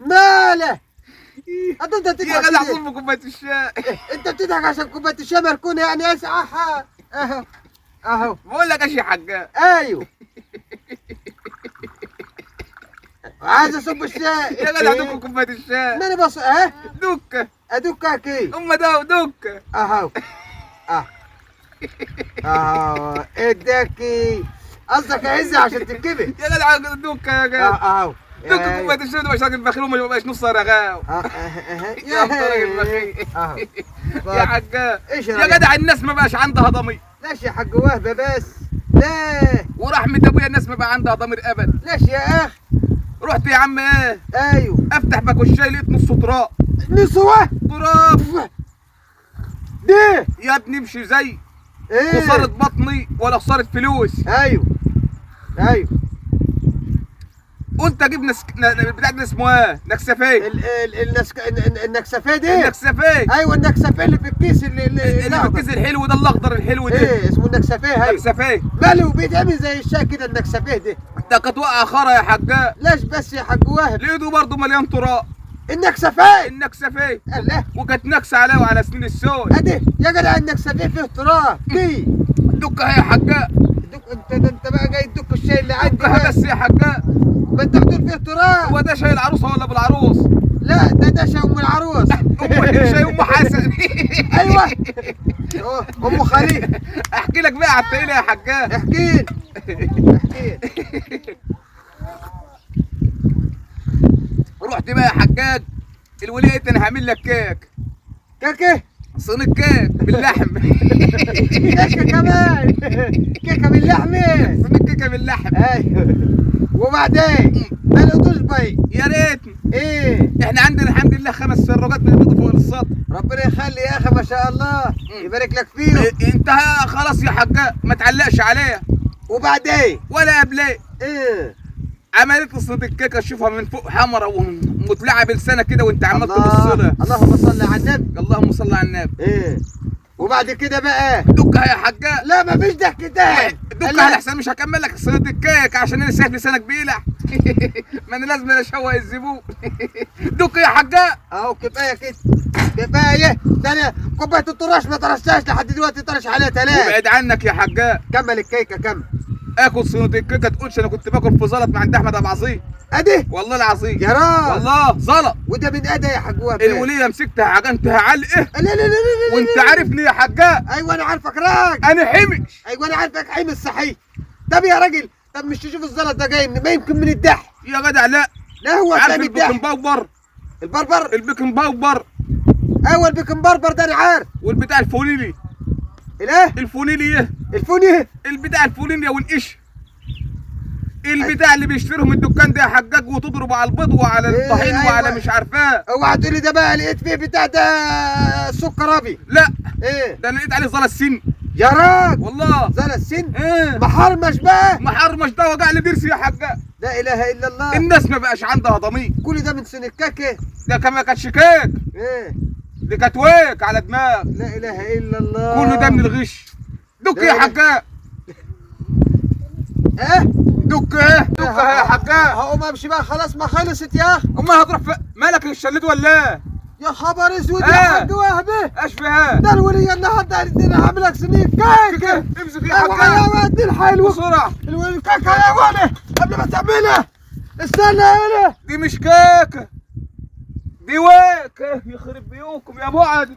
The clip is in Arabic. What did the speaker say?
ماله؟ انت يا بتضحك جدع ليه؟ صب كوبايه الشاي. انت بتضحك عشان كوبايه الشاي مركونه يعني اهو اهو اهو. بقول لك ايش يا حاج. ايوه. عايز اصب الشاي. يا جدع دوك كوبايه الشاي. ما انا بص ها دوك ادوكك ايه؟ ام دوك. اهو اه اهو اداكي. قصدك عز عشان تتكبر. يا جدع دوك يا جدع. اهو دوك كوبايه الشاي ده مش راجل بخيل وما يبقاش نص رغاو. يا راجل بخيل. اهو. يا حاج. ايش يا جدع الناس ما بقاش عندها ضمير. ليش يا حاج وهبه بس؟ لا ورحمة ابويا الناس ما بقى عندها ضمير ابدا. ليش يا اخ؟ رحت يا عم ايه ايوه افتح باكو الشاي لقيت نص تراب. نسوه تراب دي يا ابني امشي زي ايه؟ خسارة بطني ولا خسارة فلوس. ايوه ايوه. قلت اجيب بتاع ده اسمه ايه؟ نكسفيه. النكسفيه دي. النكسفيه. ايوه النكسفيه اللي في الكيس اللي في الكيس الحلو ده الاخضر الحلو ده. ايه اسمه النكسفيه؟ ايوه نكسفيه. ماله وبيتعمل زي الشاي كده النكسفيه دي. ده كانت واقعة خرا يا حاجة. ليش بس يا حاج وهب؟ لقيته برضه مليان تراب. النكسفيه. النكسفيه. الله. وكانت نكسة عليه وعلى سنين السود. ادي يا جدع النكسفيه فيه تراب دي. دكها يا حاجة. انت بقى جاي تدك الشاي اللي عندي دكها بس يا حاجة. ما انت بتقول فيه تراب. هو ده شاي العروسة ولا بالعروس؟ لا ده شاي ام العروس. شاي ام حسن. ايوه ام خليل. احكي لك بقى على التقيله يا حجاج. احكي احكي. رحت بقى يا حجاج الولية انا هعمل لك كيك. كيكه؟ صينية كيك باللحم. كيكه كمان؟ كيكه باللحمه؟ صينية كيكه باللحم. ايوه. وبعدين ما لقيتوش بي. يا ريتني. ايه؟ احنا عندنا الحمد لله 5 سراجات بنبيضوا فوق السطح. ربنا يخلي يا اخي ما شاء الله يبارك لك فيهم. انتهى خلاص يا حجاج ما تعلقش عليها. وبعدين؟ ولا قبليه. ايه؟ عملت لي صينية الكيكه اشوفها من فوق حمرا ومتلعه بلسانك كده وانت عمال تبص لها. اللهم صل على النبي. اللهم صل على النبي. ايه؟ وبعد كده بقى؟ دكها يا حجاج. لا ما فيش ضحك تاني. دكها الاحسن مش هكمل لك صينية الكيك عشان انا شايف لسانك بيلع. ما انا لازم اشوق الزبون. دك يا حجاج. اهو كفايه كده كفايه. ده انا كوبايه الطراش ما طرشتهاش لحد دلوقتي طرش عليها 3. وابعد عنك يا حجاج. كمل الكيكه كمل. اكل صينية الكيكه تقولش انا كنت باكل في زلط مع عند احمد ابو عظيم. ادي والله العظيم. يا راجل والله زلط. وده من ادى يا حجواب. الوليه مسكتها عجنتها علقه. لا لا لا لا. وانت عارفني يا حجاج. ايوه انا عارفك راجل. انا حمش. ايوه انا عارفك حمص صحيح. طب يا راجل طب مش تشوف الزلط ده جاي ما يمكن من الدح. يا جدع لا. لا هو عارف تاني الدح. البيكن باوبر. البربر. البيكن باوبر. ايوه البيكن بربر ده انا عارف. والبتاع الفونيلي. الايه؟ الفونيلي. الفوني. البتاع الفونيلي والقش. البتاع اللي بيشتريه من الدكان ده يا حجاج وتضربه على البيض وعلى الطحين أيوة. وعلى مش عارفاه. اوعى تقول لي ده بقى لقيت فيه بتاع ده سكر ابي. لا ايه؟ ده انا لقيت عليه زلط سن. يا راجل والله. زلط السن؟ ايه محرمش بقى؟ محرمش ده وجع لي ضرسي يا حجاج. لا اله الا الله. الناس ما بقاش عندها ضمير. كل ده من سن الكاكه؟ ده ما كانتش كيك. ايه؟ دي كانت ويك على دماغ. لا اله الا الله. كله ده من الغش. دك يا حجاج. ايه؟ دك ايه؟ دك يا حجاج. هقوم امشي بقى خلاص ما خلصت يا اخي. امال هتروح مالك الشليت ولا ايه؟ يا خبر اسود يا إيه؟ حاج وهبه. ايش فيها؟ ده الوليه النهارده قالت لي انا هعمل لك صينيه كيكه. امسك يا اوعى حجاج يا ولد الحلو. بسرعه. الكيكه يا ولد قبل ما تعملها استنى يا ولد. دي مش كيكه دي ويك. يخرب بيوكم يا بعد.